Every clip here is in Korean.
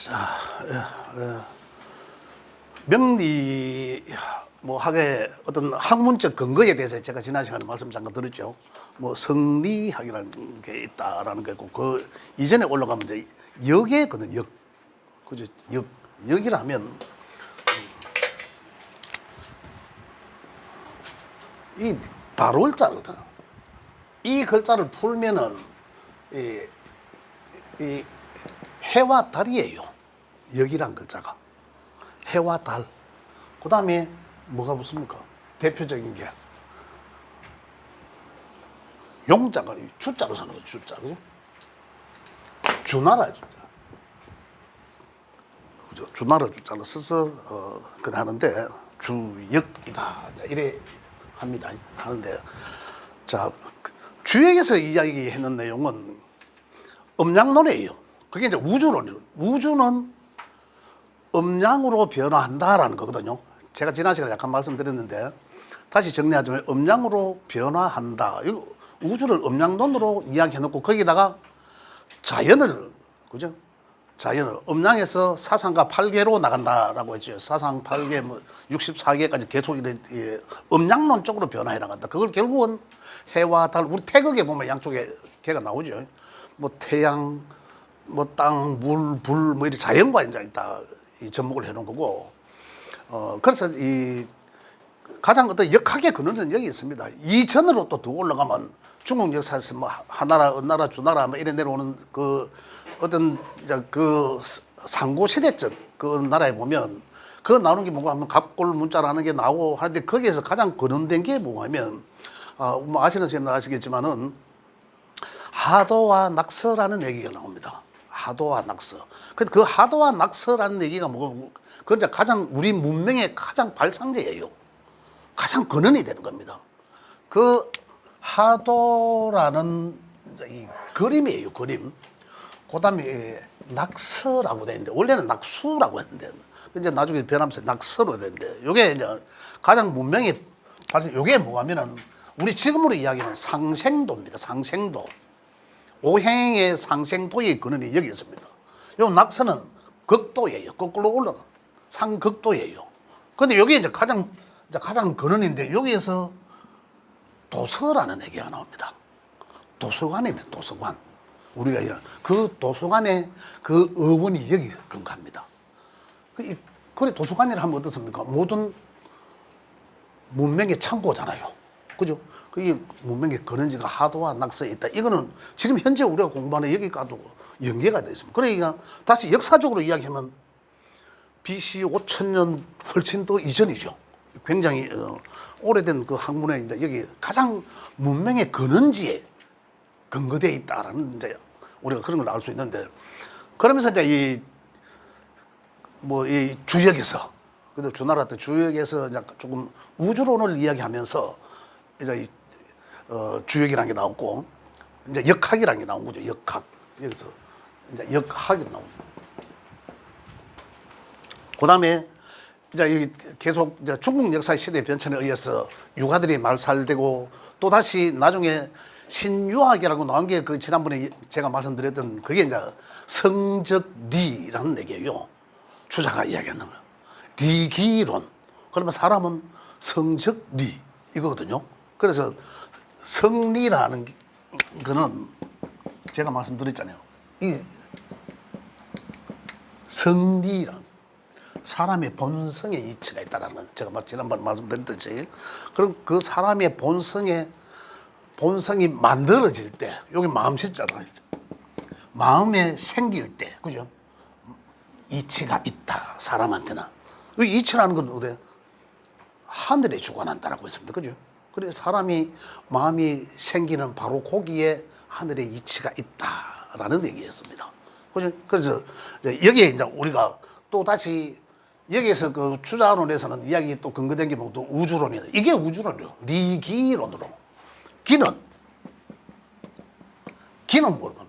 자, 명리 뭐 학의 어떤 학문적 근거에 대해서 제가 지난 시간에 말씀 잠깐 드렸죠. 뭐 성리학이라는 게 있다라는 게 있고 그 이전에 올라가면 이제 역이거든. 역, 그죠? 역이라면 이 다룰 자거든. 이 글자를 풀면은 이 해와 달이에요. 역이란 글자가 해와 달. 그 다음에 뭐가 붙습니까? 대표적인 게 용자가 주자로 쓰는 거죠. 주자, 그죠? 주나라 주자. 그죠? 주나라 주자로 써서 그래 하는데 주역이다. 이래 합니다. 하는데 자 주역에서 이야기했는 내용은 음양론이에요. 그게 이제 우주론이에요. 우주는 음양으로 변화한다라는 거거든요. 제가 지난 시간에 약간 말씀드렸는데 다시 정리하자면 음양으로 변화한다. 우주를 음양론으로 이야기해놓고 거기다가 자연을, 그죠? 자연을 음양에서 사상과 8계로 나간다라고 했죠. 사상 8계, 뭐 64계까지 계속 음양론 쪽으로 변화해 나간다. 그걸 결국은 해와 달, 우리 태극에 보면 양쪽에 개가 나오죠. 뭐 태양, 뭐 땅, 물, 불, 뭐 이렇게 자연과 이제 다 접목을 해놓은 거고, 그래서 이 가장 어떤 역학의 근원은 여기 있습니다. 이전으로 또 더 올라가면 중국 역사에서 뭐 하나라, 은나라, 주나라 뭐 이래 내려오는 그 어떤 이제 그 상고 시대적 그 나라에 보면 그 나오는 게 뭐가 하면 갑골 문자라는 게 나오고 하는데 거기에서 가장 근원된 게 뭐냐면 뭐 아시는 분은 아시겠지만은 하도와 낙서라는 얘기가 나옵니다. 하도와 낙서. 그 하도와 낙서라는 얘기가 뭐고, 그건 이제 가장 우리 문명의 가장 발상제예요. 가장 근원이 되는 겁니다. 그 하도라는 이 그림이에요, 그림. 그 다음에 낙서라고 되는데, 원래는 낙수라고 했는데, 이제 나중에 변하면서 낙서로 되는데, 요게 이제 가장 문명의 발상, 요게 뭐냐면은, 우리 지금으로 이야기하는 상생도입니다, 상생도. 오행의 상생도의 근원이 여기 있습니다. 요 낙서는 극도예요. 거꾸로 올라가. 상극도예요. 근데 여기 이제 가장 근원인데 여기에서 도서라는 얘기가 나옵니다. 도서관입니다. 도서관. 우리가 그 도서관의 그 어원이 여기 근거합니다. 그래 도서관이라 하면 어떻습니까? 모든 문명의 창고잖아요. 그죠? 그게 문명의 근원지가 하도와 낙서에 있다. 이거는 지금 현재 우리가 공부하는 여기까지도 연계가 되어 있습니다. 그러니까 다시 역사적으로 이야기하면 BC 5천년 훨씬 더 이전이죠. 굉장히 오래된 그 학문에 이제 여기 가장 문명의 근원지에 근거되어 있다라는 이제 우리가 그런 걸 알 수 있는데 그러면서 이제 이 주역에서 그래도 주나라 때 주역에서 이제 조금 우주론을 이야기하면서 이제 주역이라는 게 나오고 이제 역학이라는 게 나온 거죠. 역학. 여기서 이제 역학이 나옵니다. 그다음에 이제 여기 계속 이제 중국 역사 시대 변천에 의해서 유가들이 말살되고 또 다시 나중에 신유학이라고 나온 게 그 지난번에 제가 말씀드렸던 그게 이제 성적리라는 얘기예요. 주자가 이야기하는 거예요. 리기론. 그러면 사람은 성적리 이거거든요. 그래서 성리라는 거는 제가 말씀드렸잖아요. 이 성리란 사람의 본성에 이치가 있다는 건 제가 지난번 말씀드렸듯이 그럼 그 사람의 본성이 만들어질 때 여기 마음 실자잖아요. 마음에 생길 때 그죠? 이치가 있다 사람한테는. 이 이치라는 건 어때? 하늘에 주관한다라고 했습니다. 그죠? 그래서 사람이 마음이 생기는 바로 거기에 하늘의 이치가 있다라는 얘기였습니다. 그죠? 그래서 여기에 이제 우리가 또 다시 여기에서 그 주자론에서는 이야기 또 근거된 게 뭐 또 우주론이에요. 이게 우주론이요. 리기론으로. 기는 뭘 말해요?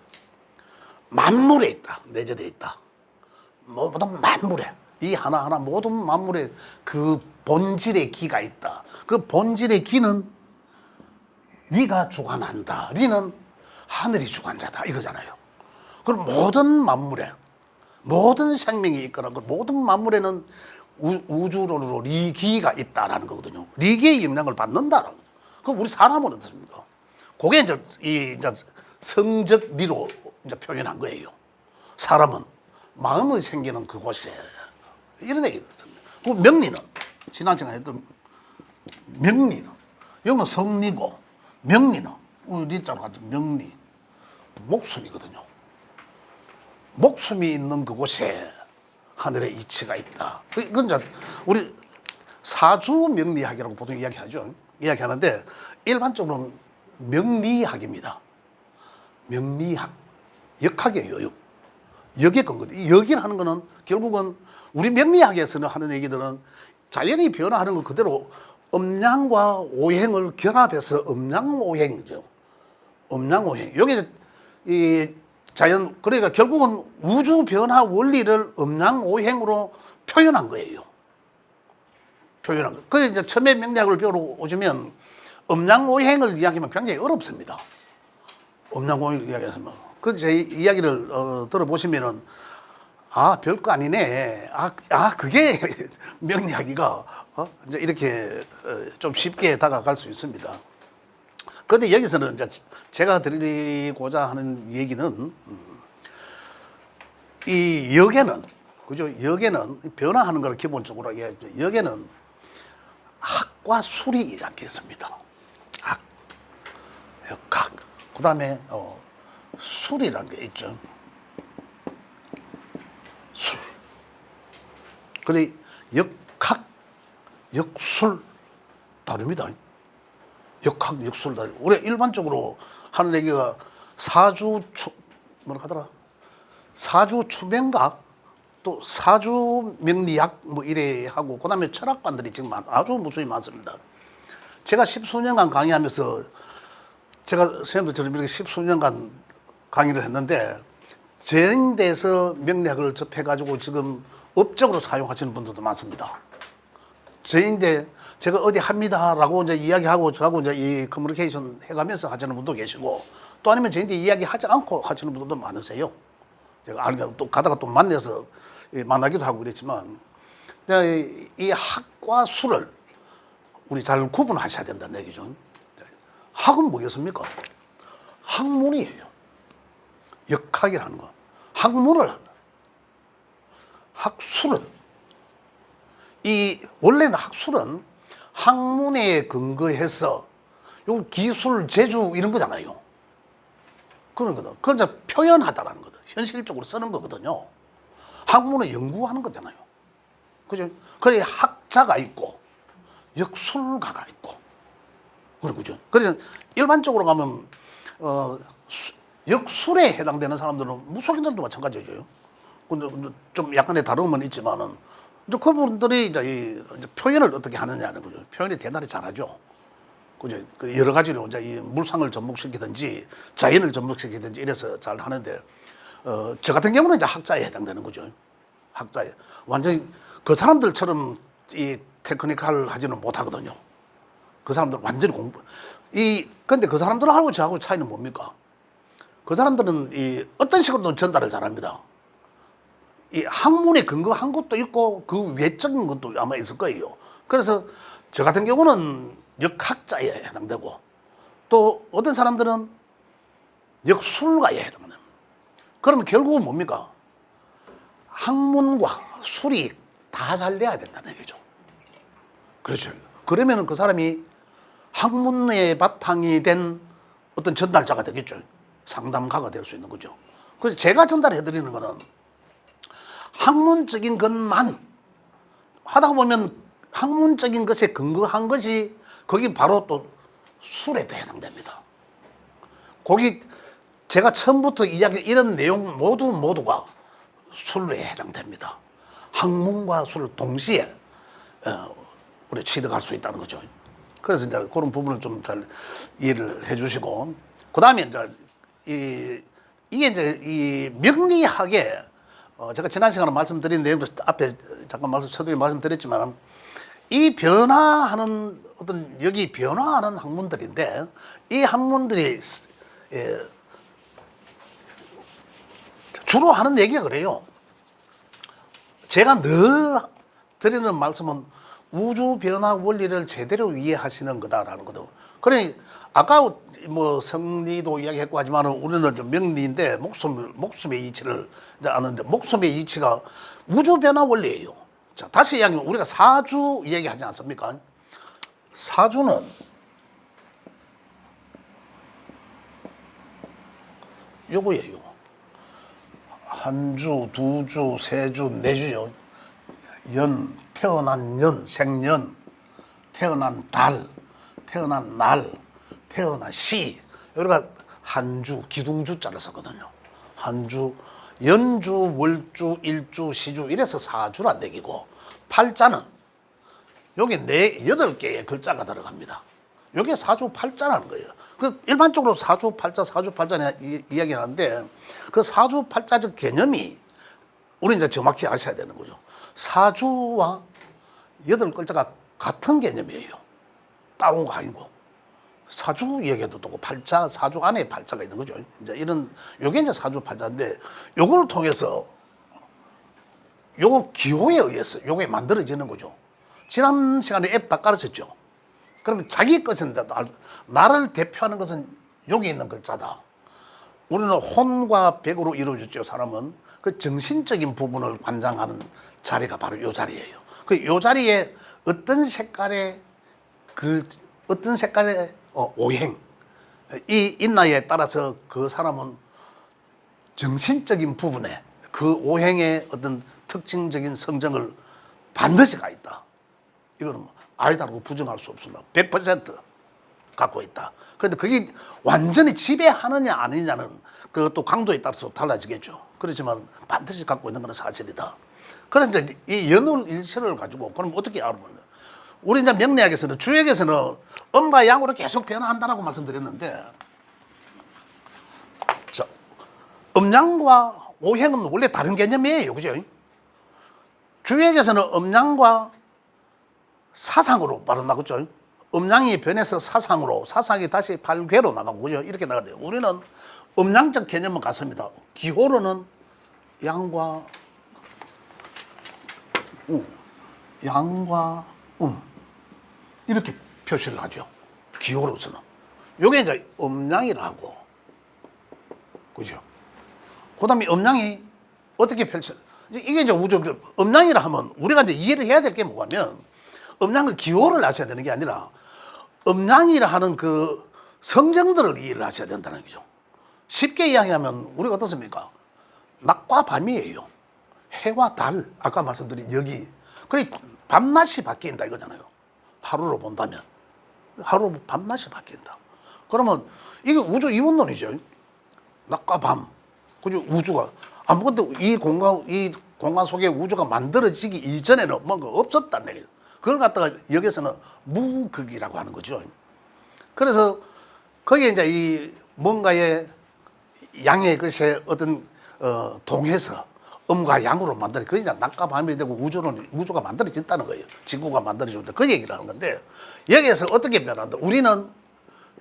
만물에 있다. 내재되어 있다. 모든 만물에. 이 하나하나 모든 만물에 그 본질의 기가 있다. 그 본질의 기는 네가 주관한다. 네는 하늘이 주관자다. 이거잖아요. 그럼 모든 만물에 모든 생명이 있거나 그 모든 만물에는 우주론으로 리기가 있다라는 거거든요. 리기의 영향을 받는다라는 거죠. 그럼 우리 사람은 어떻습니까? 그게 이제 성적 리로 이제 표현한 거예요. 사람은 마음이 생기는 그곳에 이런 얘기거든요. 그 명리는 지난 시간에 했던 명리는 여기는 성리고 명리는 우리 리자로 같은 명리 목숨이거든요. 목숨이 있는 그곳에 하늘의 이치가 있다. 그건 이제 우리 사주 명리학이라고 보통 이야기하죠. 이야기하는데 일반적으로는 명리학입니다. 명리학, 역학이에요. 역의 근거들. 역이라는 거는 결국은 우리 명리학에서는 하는 얘기들은 자연이 변화하는 걸 그대로 음양과 오행을 결합해서 음양오행이죠. 음양오행. 여기 이 자연 그러니까 결국은 우주 변화 원리를 음양오행으로 표현한 거예요. 표현한 거. 그래서 이제 처음에 명리학을 배우러 오시면 음양오행을 이야기하면 굉장히 어렵습니다. 음양오행을 이야기하시면. 그래서 제 이야기를 들어보시면은 아 별거 아니네. 그게 명리학이가 이제 이렇게 좀 쉽게 다가갈 수 있습니다. 그런데 여기서는 이제 제가 드리고자 하는 얘기는 이 역에는 그죠? 역에는 변화하는 걸 기본적으로 이야기하죠. 역에는 학과 술이 이렇게 있습니다. 학, 역학. 그다음에 술이라는 게 있죠. 술. 그래 역학, 역술 다릅니다. 역학, 역술 다르. 우리 일반적으로 하는 얘기가 뭐라 하더라? 사주 추명각 또 사주 명리학 뭐 이래 하고 그다음에 철학관들이 지금 아주 무수히 많습니다. 제가 십수년간 강의하면서 제가 선생님들처럼 이렇게 십수년간 강의를 했는데 저인대에서 명리학을 접해가지고 지금 업적으로 사용하시는 분들도 많습니다. 저인대 제가 어디 합니다라고 이제 이야기하고 저하고 이제 이 커뮤니케이션 해가면서 하시는 분도 계시고 또 아니면 저인대 이야기하지 않고 하시는 분들도 많으세요. 제가 알게 또 가다가 또 만나서 만나기도 하고 그랬지만 이 학과 수를 우리 잘 구분하셔야 된다는 얘기죠. 학은 뭐겠습니까? 학문이에요. 역학이라는 거. 학문을 하는. 학술은 원래는 학술은 학문에 근거해서 요 기술, 제주 이런 거잖아요. 그런 거든. 그걸 이제 표현하다라는 거든. 현실적으로 쓰는 거거든요. 학문은 연구하는 거잖아요. 그죠? 그래 학자가 있고 역술가가 있고 그죠? 그래서 일반적으로 가면 역술에 해당되는 사람들은 무속인들도 마찬가지죠. 근데 좀 약간의 다름은 있지만은 이제 그분들이 이제 표현을 어떻게 하느냐는 거죠. 표현이 대단히 잘하죠. 그죠? 그 여러 가지로 이제 이 물상을 접목시키든지 자연을 접목시키든지 이래서 잘 하는데 저 같은 경우는 이제 학자에 해당되는 거죠. 학자에 완전히 그 사람들처럼 이 테크니컬 하지는 못하거든요. 그 사람들 완전히 근데 그 사람들하고 저하고 차이는 뭡니까? 그 사람들은 어떤 식으로든 전달을 잘합니다. 이 학문에 근거한 것도 있고 그 외적인 것도 아마 있을 거예요. 그래서 저 같은 경우는 역학자에 해당되고 또 어떤 사람들은 역술가에 해당됩니다. 그러면 결국은 뭡니까? 학문과 술이 다 잘 돼야 된다는 얘기죠. 그렇죠. 그러면 그 사람이 학문의 바탕이 된 어떤 전달자가 되겠죠. 상담가가 될 수 있는 거죠. 그래서 제가 전달해 드리는 거는 학문적인 것만 하다 보면 학문적인 것에 근거한 것이 거기 바로 또 술에도 해당됩니다. 거기 제가 처음부터 이야기 이런 내용 모두가 술에 해당됩니다. 학문과 술을 동시에 우리 취득할 수 있다는 거죠. 그래서 이제 그런 부분을 좀 잘 이해를 해주시고 그 다음에 이제 이게 이제 이 명리학에 제가 지난 시간에 말씀드린 내용도 앞에 잠깐 서두에 말씀드렸지만 이 변화하는 여기 변화하는 학문들인데 이 학문들이 주로 하는 얘기가 그래요. 제가 늘 드리는 말씀은 우주 변화 원리를 제대로 이해하시는 거다라는 거죠. 그러니 아까 뭐 성리도 이야기했고 하지만 우리는 좀 명리인데 목숨의 이치를 이제 아는데 목숨의 이치가 우주 변화 원리예요. 자, 다시 이야기하면 우리가 사주 얘기하지 않습니까? 사주는 요거예요. 한 주, 두 주, 세 주, 네 주요. 연, 태어난 연, 생년, 태어난 달, 태어난 날, 태어난 시. 여기가 한 주, 기둥주자를 썼거든요. 한 주, 연주, 월주, 일주, 시주 이래서 사주란 얘기고, 팔자는 여기 여덟 개의 글자가 들어갑니다. 이게 사주 팔자라는 거예요. 그 일반적으로 사주 팔자 이야기를 하는데 그 사주 팔자적 개념이 우리 이제 정확히 아셔야 되는 거죠. 사주와 여덟 글자가 같은 개념이에요. 따로 거 아니고. 사주 얘기도 또 팔자, 사주 안에 팔자가 있는 거죠. 이제 요게 이제 사주 팔자인데 요걸 통해서 요거 기호에 의해서 요게 만들어지는 거죠. 지난 시간에 앱 다 가르쳤죠. 그러면 자기 것은 나를 대표하는 것은 여기 있는 글자다. 우리는 혼과 백으로 이루어졌죠. 사람은 그 정신적인 부분을 관장하는 자리가 바로 이 자리예요. 그 이 자리에 어떤 색깔의 오행이 있나에 따라서 그 사람은 정신적인 부분에 그 오행의 어떤 특징적인 성정을 반드시 가 있다. 이거는 아니다라고 부정할 수 없습니다. 100% 갖고 있다. 그런데 그게 완전히 지배하느냐 아니냐는 그것도 강도에 따라서 달라지겠죠. 그렇지만 반드시 갖고 있는 건 사실이다. 그래서 이제 이 연월일체를 가지고 그럼 어떻게 알아보냐? 우리 이제 명리학에서는 주역에서는 음과 양으로 계속 변화한다라고 말씀드렸는데, 자, 음양과 오행은 원래 다른 개념이에요, 그죠? 주역에서는 음양과 사상으로 바로 나갔죠. 음양이 변해서 사상으로, 사상이 다시 발괴로 나가고, 그죠? 이렇게 나가요. 우리는 음양적 개념은 같습니다. 기호로는 양과 양과 이렇게 표시를 하죠. 기호로서는. 요게 이제 음양이라고. 그죠? 그 다음에 음양이 어떻게 펼쳐, 이게 이제 우주, 음양이라 하면 우리가 이제 이해를 해야 될 게 뭐냐면, 음양을 기호를 아셔야 되는 게 아니라, 음양이라 하는 그 성정들을 이해를 하셔야 된다는 거죠. 쉽게 이야기하면, 우리가 어떻습니까? 낮과 밤이에요. 해와 달, 아까 말씀드린 여기. 그래, 밤낮이 바뀐다 이거잖아요. 하루로 본다면. 하루, 밤낮이 바뀐다. 그러면 이게 우주 이원론이죠. 낮과 밤. 그죠? 우주가. 아무것도 이 공간 속에 우주가 만들어지기 이전에는 뭔가 없었다는 얘기예요. 그걸 갖다가 여기서는 무극이라고 하는 거죠. 그래서 거기에 이제 이 뭔가의 양의 것에 어떤 동해서 음과 양으로 만들어, 그게 이제 낮과 밤이 되고 우주가 만들어진다는 거예요. 지구가 만들어진다. 그 얘기를 하는 건데, 여기에서 어떻게 변한다? 우리는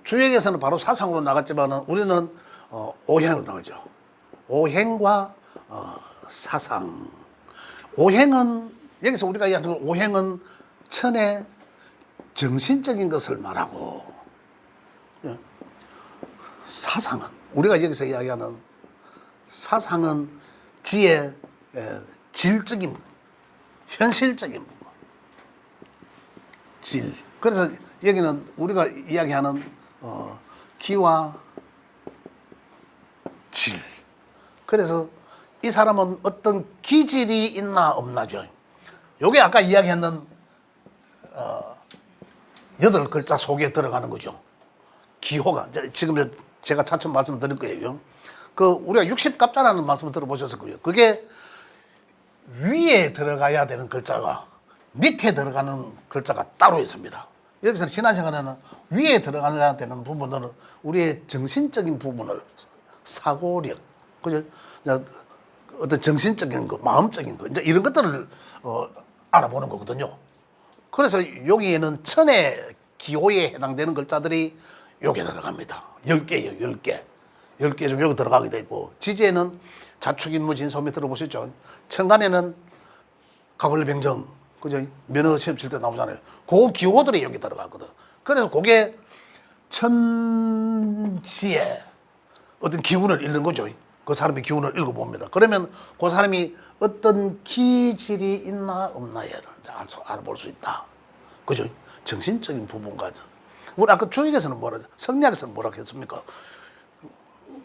주역에서는 바로 사상으로 나갔지만은 우리는 오행으로 나가죠. 오행과 사상. 오행은, 여기서 우리가 이야기하는 오행은 천의 정신적인 것을 말하고, 사상은, 우리가 여기서 이야기하는 사상은 지의 질적인, 현실적인 부분. 질. 그래서 여기는 우리가 이야기하는 기와 질. 그래서 이 사람은 어떤 기질이 있나 없나죠. 요게 아까 이야기했는 8글자 속에 들어가는 거죠. 기호가. 지금 제가 차츰 말씀드릴 거예요. 그 우리가 60갑자라는 말씀을 들어보셨을 거예요. 그게 위에 들어가야 되는 글자가 밑에 들어가는 글자가 따로 있습니다. 여기서 지난 시간에는 위에 들어가야 되는 부분은 우리의 정신적인 부분을, 사고력, 그죠? 어떤 정신적인 거, 마음적인 거, 이제 이런 것들을 알아보는 거거든요. 그래서 여기에는 천의 기호에 해당되는 글자들이 여기에 들어갑니다. 10개예요, 10개. 10개 중 여기 들어가게 돼 있고, 지지에는 자축인무진소미 들어보셨죠? 천간에는 가벌병정, 그죠? 면허 시험 칠 때 나오잖아요. 그 기호들이 여기 들어가거든. 그래서 그게 천지에 어떤 기운을 읽는 거죠. 그 사람의 기운을 읽어봅니다. 그러면 그 사람이 어떤 기질이 있나 없나를 알아볼 수 있다. 그죠? 정신적인 부분까지. 우리 아까 주역에서는 뭐라, 성리학에서는 뭐라고 했습니까?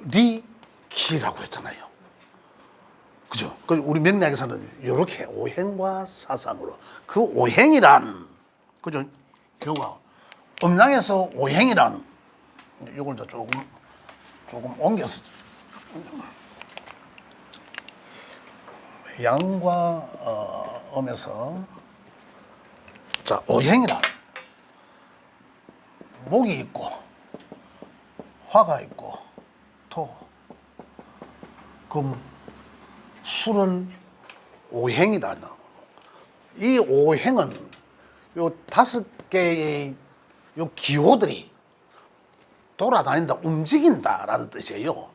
리기라고 했잖아요. 그죠? 우리 명리학에서는 이렇게 오행과 사상으로. 그 오행이란, 그죠? 요거, 음양에서 오행이란, 요걸 이제 조금 옮겨서. 양과 음에서, 자, 오행이란, 목이 있고, 화가 있고, 토, 금, 술을 오행이다. 이 오행은 요 5개의 요 기호들이 돌아다닌다, 움직인다라는 뜻이에요.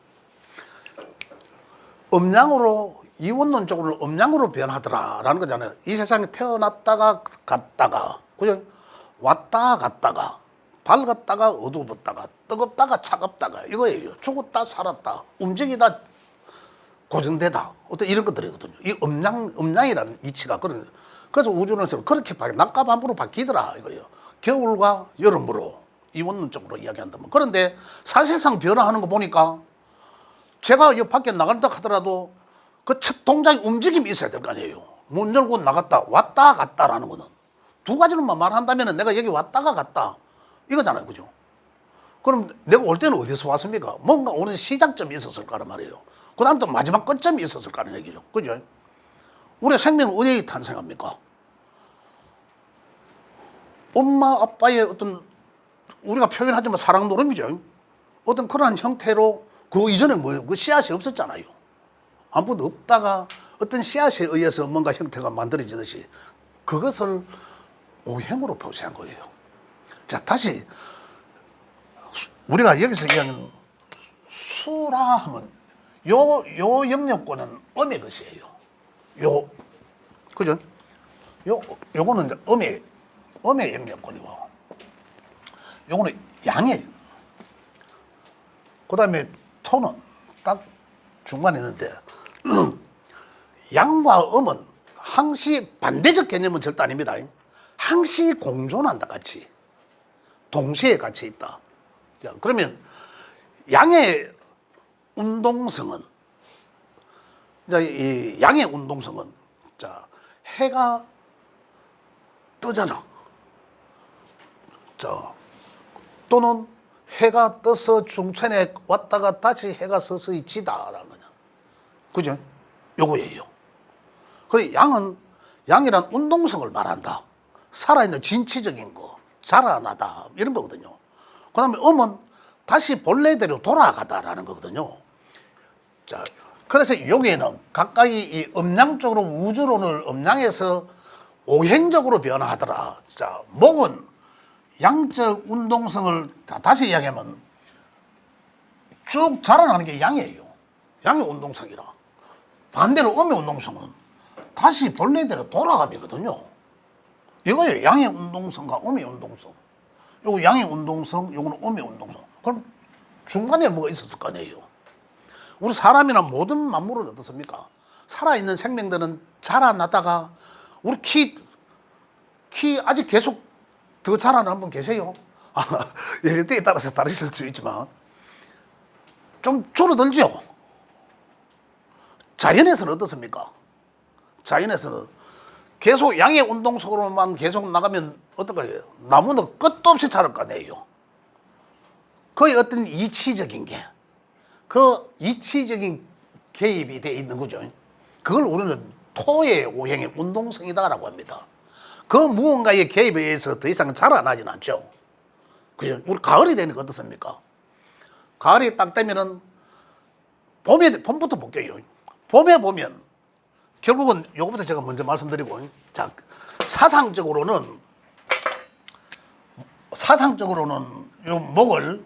음양으로, 이원론적으로 음양으로 변하더라라는 거잖아요. 이 세상에 태어났다가 갔다가, 그죠? 왔다 갔다가, 밝았다가 어두웠다가, 뜨겁다가 차갑다가, 이거예요. 죽었다 살았다, 움직이다 고정되다, 어떤 이런 것들이거든요. 이 음양이라는 이치가 그래서 우주는 그렇게 낮과 밤으로 바뀌더라 이거예요. 겨울과 여름으로 이원론적으로 이야기한다면. 그런데 사실상 변화하는 거 보니까 제가 이 밖에 나간다 하더라도 그 첫 동작이 움직임이 있어야 될 거 아니에요. 문 열고 나갔다 왔다 갔다라는 거는 두 가지로만 말한다면 내가 여기 왔다가 갔다 이거잖아요, 그죠? 그럼 내가 올 때는 어디서 왔습니까? 뭔가 오는 시작점이 있었을 거란 말이에요. 그 다음 또 마지막 끝점이 있었을 거라는 얘기죠. 그죠? 우리 생명은 어디에 탄생합니까? 엄마, 아빠의 어떤, 우리가 표현하지만 사랑 노름이죠. 어떤 그러한 형태로 그 이전에 그 씨앗이 없었잖아요. 아무도 없다가 어떤 씨앗에 의해서 뭔가 형태가 만들어지듯이 그것을 오행으로 표시한 거예요. 자, 다시 우리가 여기서 이야기하는 수라 하면 요 영역권은 음의 것이에요. 그죠? 요거는 이제 음의 영역권이고, 요거는 양의, 그 다음에 토는 딱 중간에 있는데, 양과 음은 항시 반대적 개념은 절대 아닙니다. 항시 공존한다, 같이. 동시에 같이 있다. 자, 그러면 양의 운동성은, 이 양의 운동성은, 자, 해가 뜨잖아. 자, 또는 해가 떠서 중천에 왔다가 다시 해가 서서히 지다라는 거냐. 그죠? 요거예요. 그래, 양이란 운동성을 말한다. 살아있는 진취적인 거, 자라나다, 이런 거거든요. 그 다음에 음은 다시 본래대로 돌아가다라는 거거든요. 자, 그래서 여기에는 가까이 이 음양 쪽으로 우주론을 음양에서 오행적으로 변화하더라. 자, 목은 양적 운동성을 다시 이야기하면 쭉 자라나는 게 양이에요. 양의 운동성이라. 반대로 음의 운동성은 다시 본래대로 돌아가거든요. 이거예요. 양의 운동성과 음의 운동성. 요거 양의 운동성, 요거는 음의 운동성. 그럼 중간에 뭐가 있었을 거 아니에요. 우리 사람이나 모든 만물은 어떻습니까? 살아있는 생명들은 자라나다가 우리 키 아직 계속 더 자라나는 분 계세요? 연령대에 따라서 다르실 수 있지만 좀 줄어들죠. 자연에서는 어떻습니까? 자연에서는 계속 양의 운동성으로만 계속 나가면 어떨까요? 나무는 끝도 없이 자랄 거 아니에요. 거의 어떤 이치적인 게, 그 이치적인 개입이 되어 있는 거죠. 그걸 우리는 토의 오행의 운동성이다라고 합니다. 그 무언가의 개입에 의해서 더 이상 자라나진 않죠. 그죠? 우리 가을이 되니까 어떻습니까? 가을이 딱 되면은 봄부터 볼게요. 봄에 보면 결국은 요거부터 제가 먼저 말씀드리고, 자, 사상적으로는 요 목을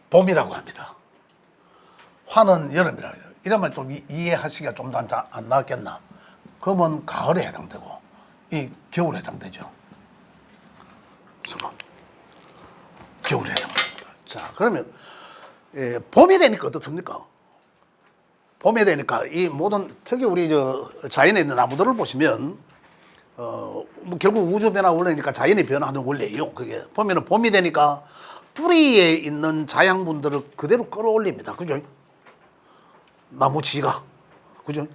봄이라고 합니다. 화는 여름이라고 해요. 이러면 좀 이해하시기가 좀 더 안 나왔겠나? 그러면 가을에 해당되고 이 겨울에 해당되죠. 겨울에 해당됩니다. 자, 그러면 봄이 되니까 어떻습니까? 봄이 되니까 이 모든 특히 우리 저 자연에 있는 나무들을 보시면 뭐 결국 우주 변화 원리니까 자연이 변화하는 원리예요. 그게 보면은 봄이 되니까 뿌리에 있는 자양분들을 그대로 끌어올립니다. 그죠? 나무 지가 그죠?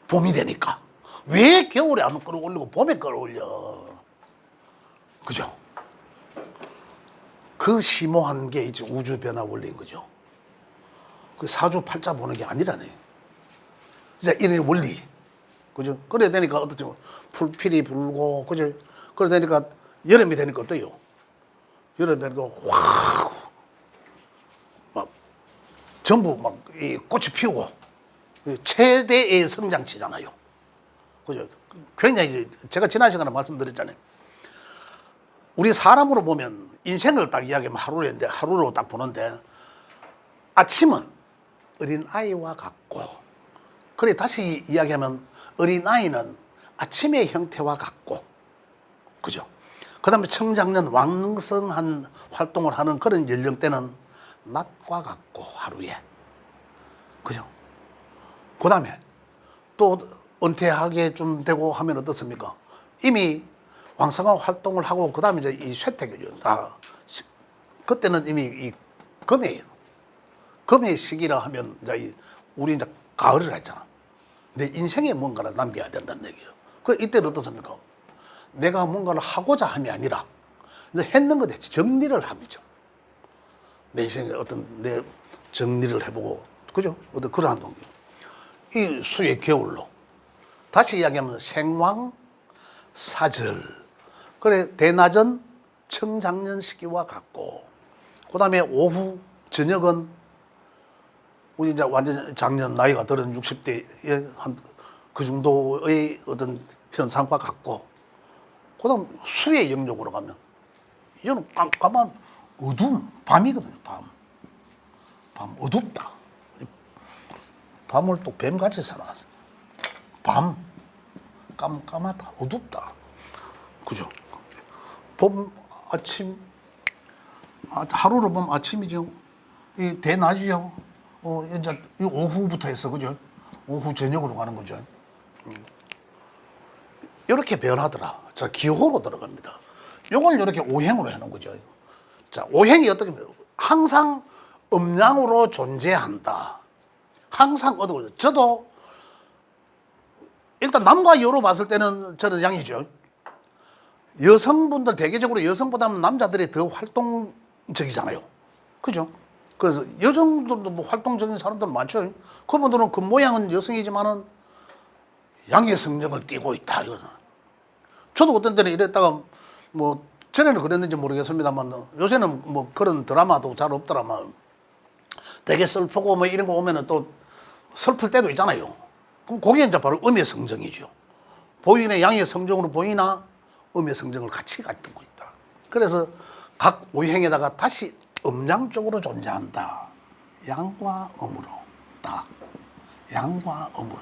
봄이 되니까 왜 겨울에 안 끌어올리고 봄에 끌어올려? 그죠? 그 심오한 게 이제 우주 변화 원리인 거죠. 그 사주팔자 보는 게 아니라네. 진짜 이런 원리. 그죠? 그래 되니까 어떻죠? 풀필이 불고, 그죠? 그래 되니까 여름이 되니까 어때요? 여름이 되니까 확, 막, 전부 막 이 꽃이 피우고, 최대의 성장치잖아요. 그죠? 굉장히 제가 지난 시간에 말씀드렸잖아요. 우리 사람으로 보면 인생을 딱 이야기하면 하루로 딱 보는데 아침은 어린 아이와 같고, 그래 다시 이야기하면 어린 아이는 아침의 형태와 같고, 그죠? 그 다음에 청장년 왕성한 활동을 하는 그런 연령대는 낮과 같고 하루에, 그죠? 그 다음에 또 은퇴하게 좀 되고 하면 어떻습니까? 이미 왕성한 활동을 하고 그 다음에 이제 이 쇠퇴교죠. 그때는 이미 이 금이에요. 금의 시기라 하면 이제 우리 이제 가을을 했잖아. 내 인생에 뭔가를 남겨야 된다는 얘기예요. 그 이때는 어떻습니까? 내가 뭔가를 하고자 함이 아니라 이제 했는 것에 정리를 합니다. 내 인생에 어떤 내 정리를 해보고, 그죠? 어떤 그러한 동기. 이 수의 겨울로 다시 이야기하면 생왕 사절, 그래 대낮은 청장년 시기와 같고, 그 다음에 오후 저녁은 우리 이제 완전 작년 나이가 들은 60대의 한 그 정도의 어떤 현상과 같고, 그다음 수의 영역으로 가면 이거는 깜깜한 어두움, 밤이거든요. 밤 어둡다. 밤을 또 뱀같이 살아왔어. 밤 깜깜하다, 어둡다. 그죠? 봄 아침, 하루로 보면 아침이죠. 이 대낮이요. 이제 이 오후부터 해서, 그죠? 오후 저녁으로 가는 거죠. 이렇게 변하더라. 자, 기호로 들어갑니다. 요걸 이렇게 오행으로 해놓은 거죠. 자, 오행이 어떻게 보면 항상 음양으로 존재한다. 항상 어두워. 저도 일단 남과 여로 봤을 때는 저는 양이죠. 여성분들 대개적으로 여성보다는 남자들이 더 활동적이잖아요. 그죠? 그래서 여성들도 뭐 활동적인 사람들 많죠. 그분들은 그 모양은 여성이지만은 양의 성정을 띠고 있다. 이거는. 저도 어떤 때는 이랬다가 뭐 전에는 그랬는지 모르겠습니다만 요새는 뭐 그런 드라마도 잘 없더라만 되게 슬프고 뭐 이런 거 오면은 또 슬플 때도 있잖아요. 그럼 그게 이제 바로 음의 성정이죠. 보이네 양의 성정으로 보이나 음의 성정을 같이 가지고 있다. 그래서 각 오행에다가 다시 음양 쪽으로 존재한다. 양과 음으로 딱 양과 음으로,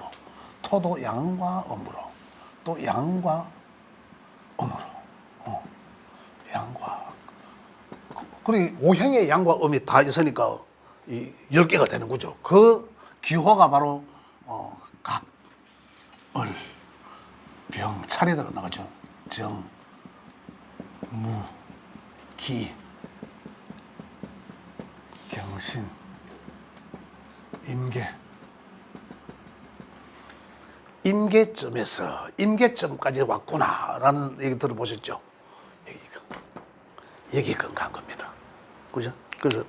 토도 양과 음으로, 또 양과 음으로, 양과. 그리고 오행의 양과 음이 다 있으니까 이 10개가 되는 거죠. 그 기호가 바로 각, 을, 병, 차례대로 나가죠. 정, 무, 기, 경신, 임계. 임계점에서 임계점까지 왔구나라는 얘기 들어보셨죠? 여기 건강한 겁니다. 그죠? 그래서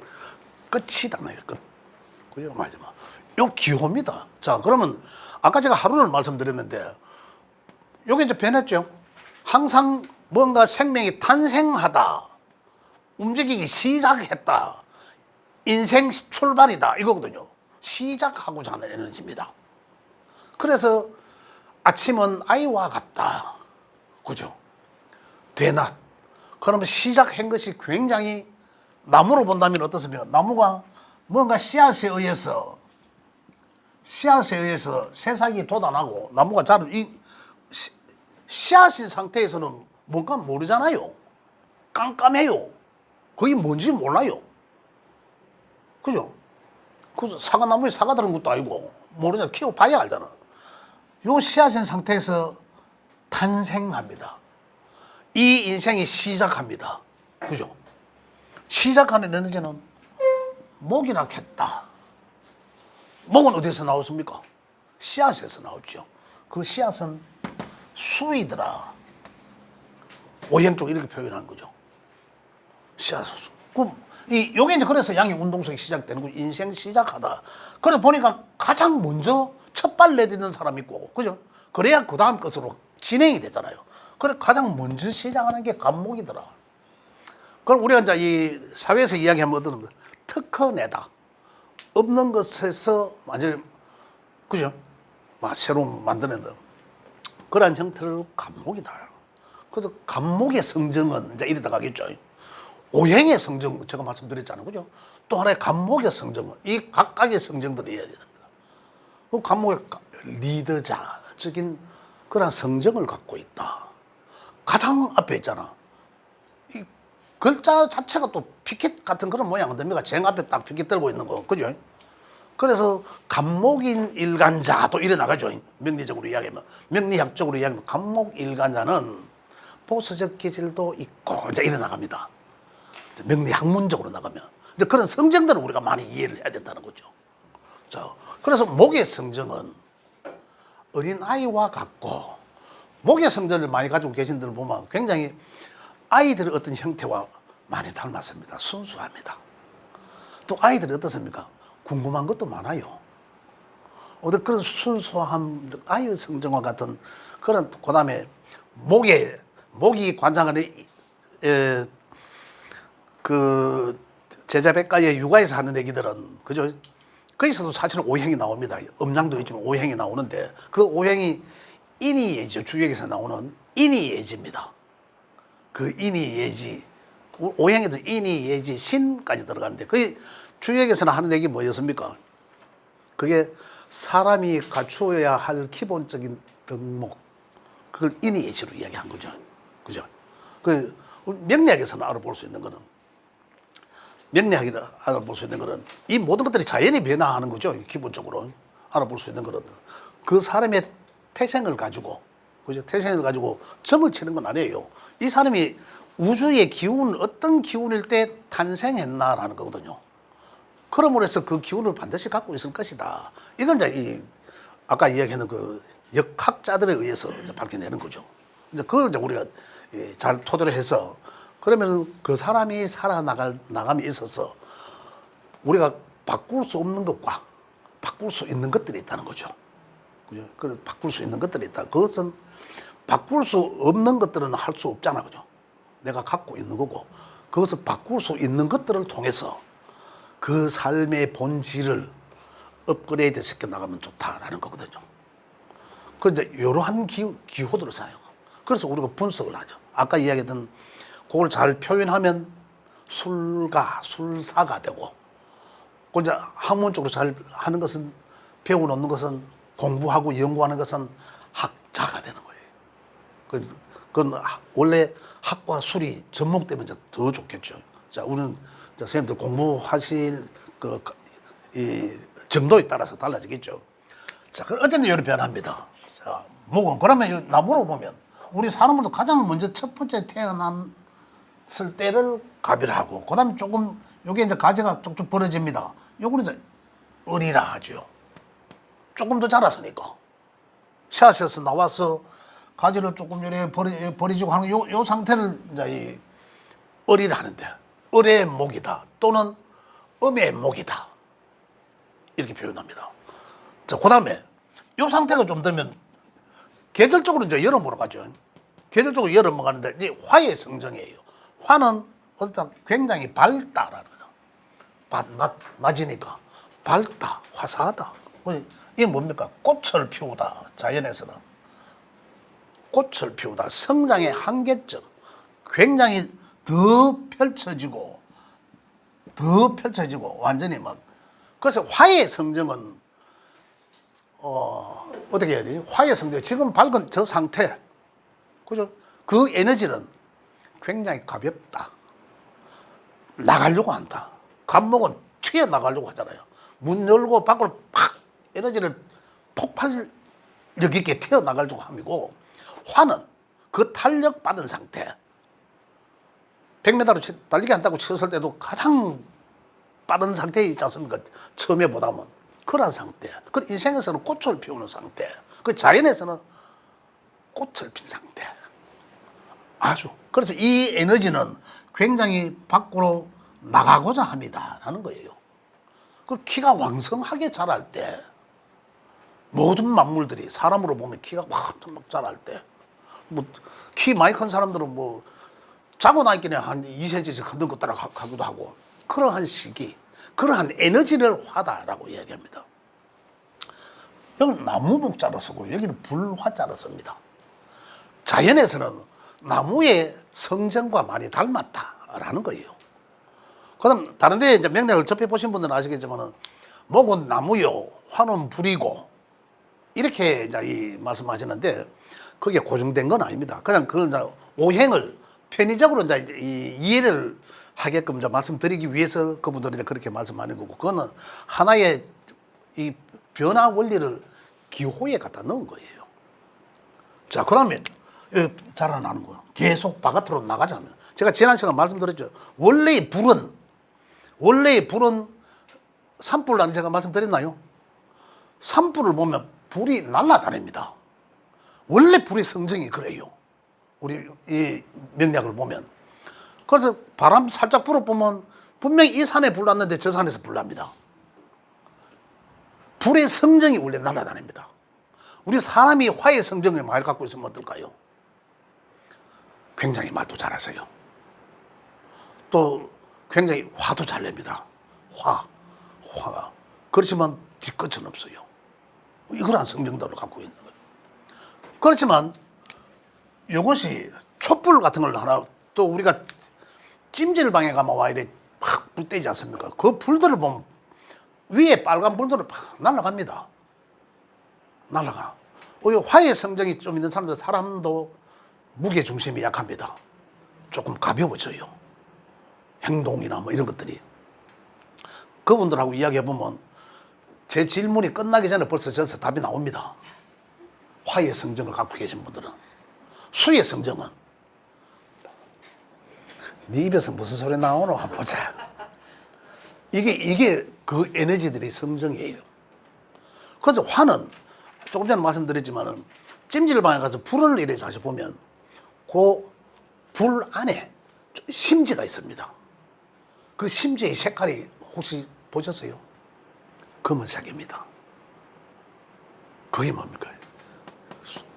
끝이 당나요. 끝. 그죠? 마지막. 요 기호입니다. 자, 그러면 아까 제가 하루를 말씀드렸는데 요게 이제 변했죠. 항상 뭔가 생명이 탄생하다, 움직이기 시작했다, 인생 출발이다 이거거든요. 시작하고자 하는 에너지입니다. 그래서 아침은 아이와 같다. 그죠? 대낮. 그러면 시작한 것이 굉장히, 나무로 본다면 어떻습니까? 나무가 뭔가 씨앗에 의해서 새싹이 돋아나고 나무가 자라, 씨앗인 상태에서는 뭔가 모르잖아요. 깜깜해요. 그게 뭔지 몰라요. 그죠? 그 사과나무에 사과 들은 것도 아니고 모르잖아. 키워봐야 알잖아. 요 씨앗인 상태에서 탄생합니다. 이 인생이 시작합니다. 그죠? 시작하는 에너지는 목이 낳겠다. 목은 어디서 나왔습니까? 씨앗에서 나왔죠. 그 씨앗은 수이더라. 오행 쪽 이렇게 표현한 거죠. 씨앗 수. 요게 이제 그래서 양의 운동성이 시작되는 거, 인생 시작하다. 그래 보니까 가장 먼저 첫 발 내딛는 사람이 있고, 그죠? 그래야 그 다음 것으로 진행이 되잖아요. 그래 가장 먼저 시작하는 게 간목이더라. 그럼 우리가 이제 이 사회에서 이야기하면 어떤 특허내다. 없는 것에서 완전히, 그죠? 막 새로 만드는다. 그러한 형태를 간목이다. 그래서 간목의 성정은 이제 이래 나가겠죠. 오행의 성정, 제가 말씀드렸잖아요. 그죠? 또 하나의 간목의 성정은 이 각각의 성정들이 있어야 됩니다. 그 간목의 리더자적인 그런 성정을 갖고 있다. 가장 앞에 있잖아. 이 글자 자체가 또 피켓 같은 그런 모양 됩니까? 쟁 앞에 딱 피켓 들고 있는 거. 그죠? 그래서 간목인 일간자 또 이래 나가죠. 명리적으로 이야기하면. 명리학적으로 이야기하면 간목일간자는 보수적 기질도 있고 이제 이래 나갑니다. 명리학문적으로 나가면 이제 그런 성정들을 우리가 많이 이해를 해야 된다는 거죠. 자, 그래서 목의 성정은 어린 아이와 같고, 목의 성정을 많이 가지고 계신 분들 보면 굉장히 아이들의 어떤 형태와 많이 닮았습니다. 순수합니다. 또 아이들이 어떻습니까? 궁금한 것도 많아요. 어떤 그런 순수함, 아이의 성정과 같은 그런, 그 다음에 목이 관장하는 그 제자백가의 육아에서 하는 얘기들은, 그죠? 거기서도 사실은 오행이 나옵니다. 음양도 있지만 오행이 나오는데 그 오행이 인이예지, 주역에서 나오는 인이예지입니다. 그 인이예지, 오행에도 인이예지 신까지 들어가는데 그 주역에서는 하는 얘기 뭐였습니까? 그게 사람이 갖추어야 할 기본적인 덕목, 그걸 인이예지로 이야기한 거죠. 그죠? 그 명리학에서는 알아볼 수 있는 거는, 명리학이 알아볼 수 있는 것은 이 모든 것들이 자연히 변화하는 거죠. 기본적으로 알아볼 수 있는 것은 그 사람의 태생을 가지고, 그죠? 태생을 가지고 점을 치는 건 아니에요. 이 사람이 우주의 기운, 어떤 기운일 때 탄생했나라는 거거든요. 그러므로 해서 그 기운을 반드시 갖고 있을 것이다. 이건 이제 아까 이야기하는 그 역학자들에 의해서 이제 밝혀내는 거죠. 이제 그걸 이제 우리가 잘 토대로 해서, 그러면 그 사람이 살아나감에 있어서 우리가 바꿀 수 없는 것과 바꿀 수 있는 것들이 있다는 거죠. 그죠? 그 바꿀 수 있는 것들이 있다. 그것은 바꿀 수 없는 것들은 할 수 없잖아. 그죠? 내가 갖고 있는 거고, 그것을 바꿀 수 있는 것들을 통해서 그 삶의 본질을 업그레이드 시켜 나가면 좋다라는 거거든요. 그런데 이러한 기호들을 사용하고, 그래서 우리가 분석을 하죠. 아까 이야기했던 그걸 잘 표현하면 술사가 되고, 그 이제 학문적으로 잘 하는 것은, 배워놓는 것은, 공부하고 연구하는 것은 학자가 되는 거예요. 그건 원래 학과 술이 접목되면 이제 더 좋겠죠. 자, 우리는 선생님들 공부하실 이 정도에 따라서 달라지겠죠. 자, 어쨌든 이런 변화입니다. 자, 목은 그러면 나무로 보면 우리 사람들도 가장 먼저 첫 번째 태어났을 때를 가별하고, 그다음에 조금 요게 이제 가지가 쭉쭉 벌어집니다. 요거는 이제 어리라 하죠. 조금 더 자랐으니까 씨앗에서 나와서 가지를 조금 이렇게 버리지고 하는 요 상태를 이제 이 어리라 하는데, 을의 목이다 또는 음의 목이다 이렇게 표현합니다. 자, 그다음에 요 상태가 좀 되면 계절적으로 이제 여름으로 가죠. 계절적으로 여름으로 가는데 이제 화의 성정이에요. 화는 어떤 굉장히 밝다라는 거죠. 낮이니까 밝다, 화사하다. 이게 뭡니까? 꽃을 피우다. 자연에서는 꽃을 피우다. 성장의 한계점. 굉장히 더 펼쳐지고 완전히 막. 그래서 화의 성정은 어떻게 해야 되지? 화해 성질. 지금 밝은 저 상태. 그죠? 그 에너지는 굉장히 가볍다. 나가려고 한다. 감목은 튀어나가려고 하잖아요. 문 열고 밖으로 팍 에너지를 폭발력 있게 튀어나가려고 함이고, 화는 그 탄력 받은 상태. 100m로 달리기 한다고 쳤을 때도 가장 빠른 상태에 있지 않습니까? 처음에 보다면. 그런 상태. 그 인생에서는 꽃을 피우는 상태. 그 자연에서는 꽃을 핀 상태. 아주. 그래서 이 에너지는 굉장히 밖으로 나가고자 합니다라는 거예요. 그 키가 왕성하게 자랄 때 모든 만물들이 사람으로 보면 키가 확 자랄 때 뭐 키 많이 큰 사람들은 뭐 자고 나니까 한 2cm씩 큰 것 따라가기도 하고 그러한 시기, 그러한 에너지를 화다라고 이야기합니다. 여기는 나무목자로 쓰고 여기는 불화자로 씁니다. 자연에서는 나무의 성정과 많이 닮았다라는 거예요. 그럼 다른 데 이제 명략을 접해 보신 분들은 아시겠지만은 목은 나무요, 화는 불이고 이렇게 이제 이 말씀하시는데 그게 고정된 건 아닙니다. 그냥 그걸 이제 오행을 편의적으로 이제 이해를 하게끔 이제 말씀드리기 위해서 그분들이 이제 그렇게 말씀하는 거고, 그거는 하나의 이 변화 원리를 기호에 갖다 넣은 거예요. 자, 그러면 자라나는 거예요. 계속 바깥으로 나가자면, 제가 지난 시간 말씀드렸죠. 원래의 불은 산불이라는 제가 말씀드렸나요? 산불을 보면 불이 날아다닙니다. 원래 불의 성정이 그래요. 우리 이 명략을 보면. 그래서 바람 살짝 불어보면 분명히 이 산에 불 났는데 저 산에서 불 납니다. 불의 성정이 원래 날아다닙니다. 우리 사람이 화의 성정을 많이 갖고 있으면 어떨까요? 굉장히 말도 잘하세요. 또 굉장히 화도 잘 냅니다. 화가. 그렇지만 뒤끝은 없어요. 이러한 성정들을 갖고 있는 거예요. 그렇지만 이것이 촛불 같은 걸 하나, 또 우리가 찜질방에 가면 와 이래 팍 불 떼지 않습니까? 그 불들을 보면 위에 빨간 불들을 팍 날아갑니다. 날아가. 오히려 화의 성정이 좀 있는 사람도 무게 중심이 약합니다. 조금 가벼워져요. 행동이나 뭐 이런 것들이. 그분들하고 이야기해보면 제 질문이 끝나기 전에 벌써 저기서 답이 나옵니다. 화의 성정을 갖고 계신 분들은. 수의 성정은 네 입에서 무슨 소리 나오노? 한번 보자. 이게 그 에너지들의 성정이에요. 그래서 화는 조금 전에 말씀드렸지만은 찜질방에 가서 불을 이래 다시 보면 그 불 안에 심지가 있습니다. 그 심지의 색깔이 혹시 보셨어요? 검은색입니다. 그게 뭡니까?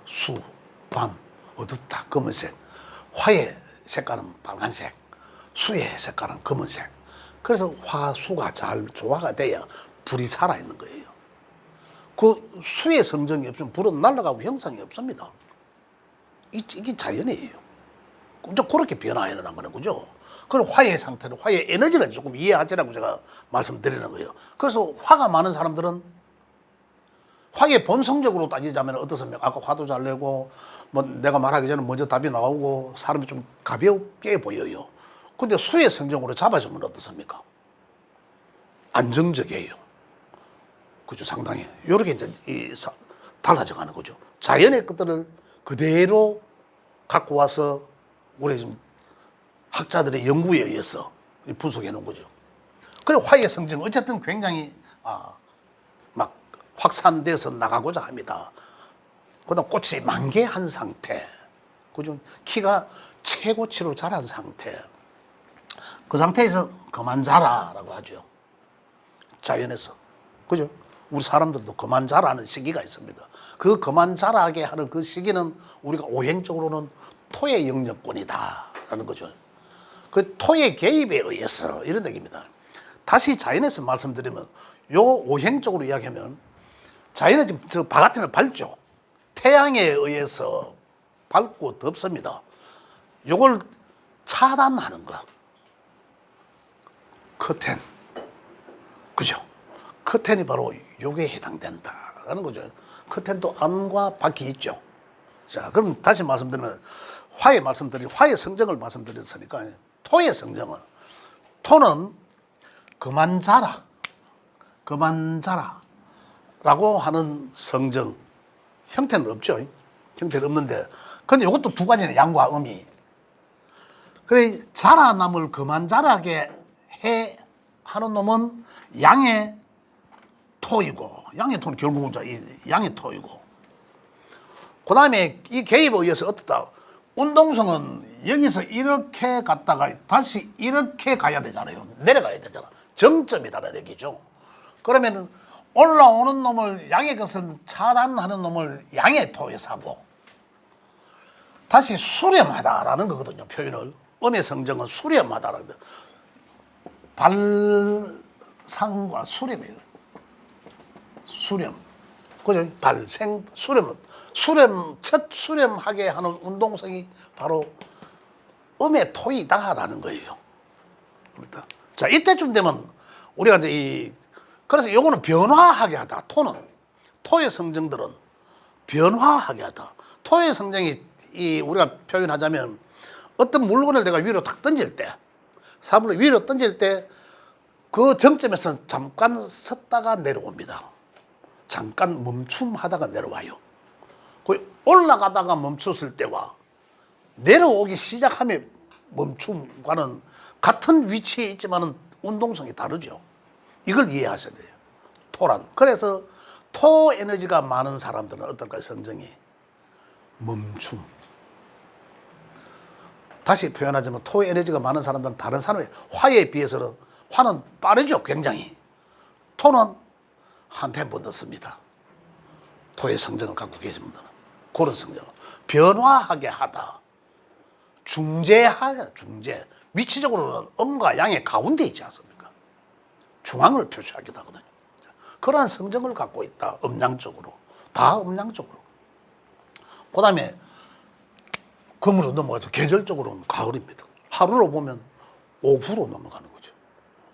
수, 밤, 어둡다, 검은색. 화의 색깔은 빨간색, 수의 색깔은 검은색. 그래서 화수가 잘 조화가 돼야 불이 살아있는 거예요. 그 수의 성정이 없으면 불은 날아가고 형상이 없습니다. 이게 자연이에요. 이제 그렇게 변화해 나가는 거는 그죠? 그럼 화의 상태는, 화의 에너지를 조금 이해하자라고 제가 말씀드리는 거예요. 그래서 화가 많은 사람들은 화의 본성적으로 따지자면 어떻습니까? 아까 화도 잘 내고, 뭐 내가 말하기 전에 먼저 답이 나오고, 사람이 좀 가볍게 보여요. 근데 수의 성정으로 잡아주면 어떻습니까? 안정적이에요. 그죠? 상당히. 이렇게 이제 달라져 가는 거죠. 자연의 것들을 그대로 갖고 와서, 우리 지금 학자들의 연구에 의해서 분석해 놓은 거죠. 그리고 화의 성정은 어쨌든 굉장히, 막 확산돼서 나가고자 합니다. 그다음 꽃이 만개한 상태, 그죠? 키가 최고치로 자란 상태. 그 상태에서 그만 자라라고 하죠. 자연에서. 그죠? 우리 사람들도 그만 자라는 시기가 있습니다. 그 그만 자라게 하는 그 시기는 우리가 오행적으로는 토의 영역권이다라는 거죠. 그 토의 개입에 의해서 이런 얘기입니다. 다시 자연에서 말씀드리면, 요 오행적으로 이야기하면, 자연은 지금 저 바깥에는 밝죠. 태양에 의해서 밝고 덥습니다. 요걸 차단하는 거. 커튼. 그죠? 커튼이 바로 요게 해당된다라는 있다라는 거죠. 끝엔 또 안과 밖이 있죠. 자, 그럼 다시 말씀드리면 화의 성정을 말씀드렸으니까 토의 성정은 토는 그만 자라 라고 하는 성정 형태는 없죠. 형태는 없는데 근데 이것도 두 가지네. 양과 음이. 그래 자라남을 그만 자라게 해 하는 놈은 양의 토이고 양의 토는 결국은 양의 토이고 그 다음에 이 개입에 의해서 어떻다. 운동성은 여기서 이렇게 갔다가 다시 이렇게 가야 되잖아요. 내려가야 되잖아. 정점이다라는 얘기죠. 그러면 올라오는 놈을 양의 것을 차단하는 놈을 양의 토에서 하고 다시 수렴하다라는 거거든요. 표현을. 음의 성정은 수렴하다라는 거. 발상과 수렴이에요. 수렴. 그죠? 발생, 첫 수렴하게 하는 운동성이 바로 음의 토이다라는 거예요. 자, 이때쯤 되면 우리가 이제 그래서 요거는 변화하게 하다. 토의 성정들은 변화하게 하다. 토의 성정이 우리가 표현하자면 어떤 물건을 내가 위로 탁 던질 때, 사물을 위로 던질 때 그 정점에서 잠깐 섰다가 내려옵니다. 잠깐 멈춤하다가 내려와요. 그 올라가다가 멈췄을 때와 내려오기 시작하면 멈춤과는 같은 위치에 있지만은 운동성이 다르죠. 이걸 이해하셔야 돼요. 토란. 그래서 토 에너지가 많은 사람들은 어떨까요? 성정이 멈춤. 다시 표현하자면 토 에너지가 많은 사람들은 다른 사람의 화에 비해서는 화는 빠르죠. 굉장히. 토는 한 템포 늦습니다. 토의 성정을 갖고 계신 분들은 그런 성정을 변화하게 하다. 중재하게. 위치적으로는 음과 양의 가운데 있지 않습니까? 중앙을 표시하기도 하거든요. 그러한 성정을 갖고 있다. 음양적으로. 다 음양적으로. 그 다음에 금으로 넘어가죠. 계절적으로는 가을입니다. 하루로 보면 오후로 넘어가는 거죠.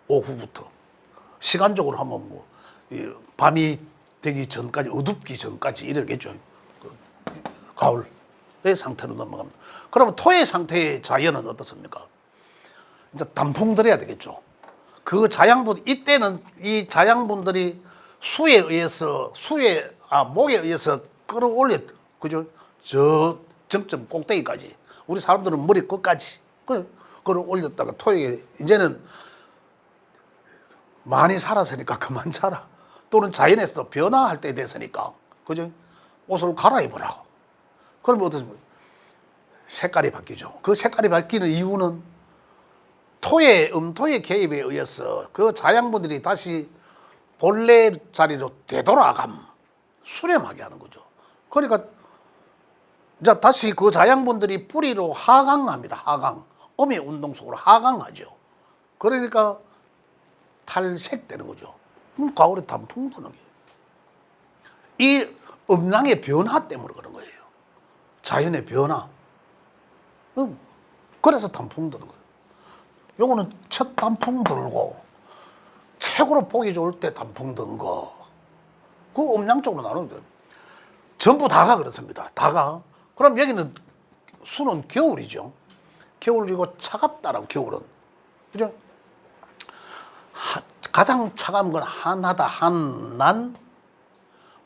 오후부터. 시간적으로 하면 밤이 되기 전까지, 어둡기 전까지 이러겠죠. 가을의 상태로 넘어갑니다. 그러면 토의 상태의 자연은 어떻습니까? 이제 단풍 들어야 되겠죠. 그 자양분, 이때는 이 자양분들이 목에 의해서 끌어올려, 그죠? 저 정점 꼭대기까지. 우리 사람들은 머리 끝까지 끌어올렸다가 토에, 이제는 많이 살았으니까 그만 자라. 또는 자연에서도 변화할 때 됐으니까. 그죠? 옷을 갈아입어라. 그러면 어떻습니까? 색깔이 바뀌죠. 그 색깔이 바뀌는 이유는 음토의 개입에 의해서 그 자양분들이 다시 본래 자리로 되돌아감, 수렴하게 하는 거죠. 그러니까 이제 다시 그 자양분들이 뿌리로 하강합니다. 하강. 음의 운동 속으로 하강하죠. 그러니까 탈색되는 거죠. 가을에 단풍 도는 게. 이 음양의 변화 때문에 그런 거예요. 자연의 변화. 그래서 단풍 드는 거예요. 요거는 첫 단풍 들고 최고로 보기 좋을 때 단풍 든 거. 그 음양적으로 나누는 거예요. 전부 다가 그렇습니다. 다가. 그럼 여기는 수는 겨울이죠. 겨울이고 차갑다라고 겨울은. 그죠? 가장 차가운 건 한하다, 한난.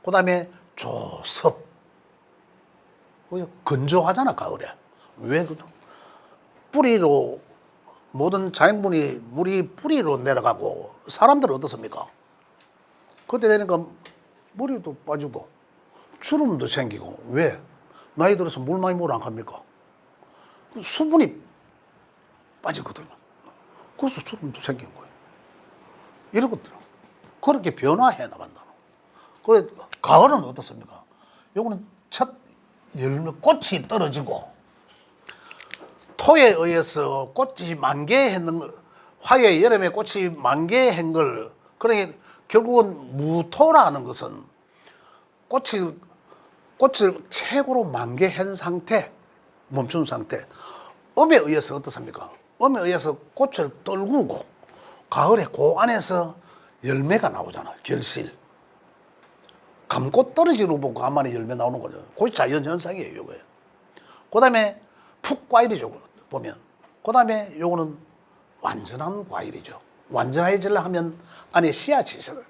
그 다음에 조섭. 건조하잖아, 가을에. 왜 그죠? 뿌리로, 모든 자연분이 물이 뿌리로 내려가고, 사람들은 어떻습니까? 그때 되니까 머리도 빠지고, 주름도 생기고, 왜? 나이 들어서 물 많이 먹으러 안 갑니까? 수분이 빠지거든요. 그래서 주름도 생긴 거예요. 이런 것들. 그렇게 변화해 나간다. 그래, 가을은 어떻습니까? 요거는 첫 열매, 꽃이 떨어지고, 토에 의해서 꽃이 만개했는, 화에 여름에 꽃이 만개한 걸, 그러니 결국은 무토라는 것은 꽃을 최고로 만개한 상태, 멈춘 상태. 음에 의해서 어떻습니까? 음에 의해서 꽃을 떨구고, 가을에 그 안에서 열매가 나오잖아요. 결실. 감고 떨어지는 보고 간만에 열매 나오는 거죠. 그게 자연 현상이에요, 요거예요. 그다음에 푹 과일이죠, 보면. 그다음에 요거는 완전한 과일이죠. 완전해지려 하면 안에 씨앗이 있어요.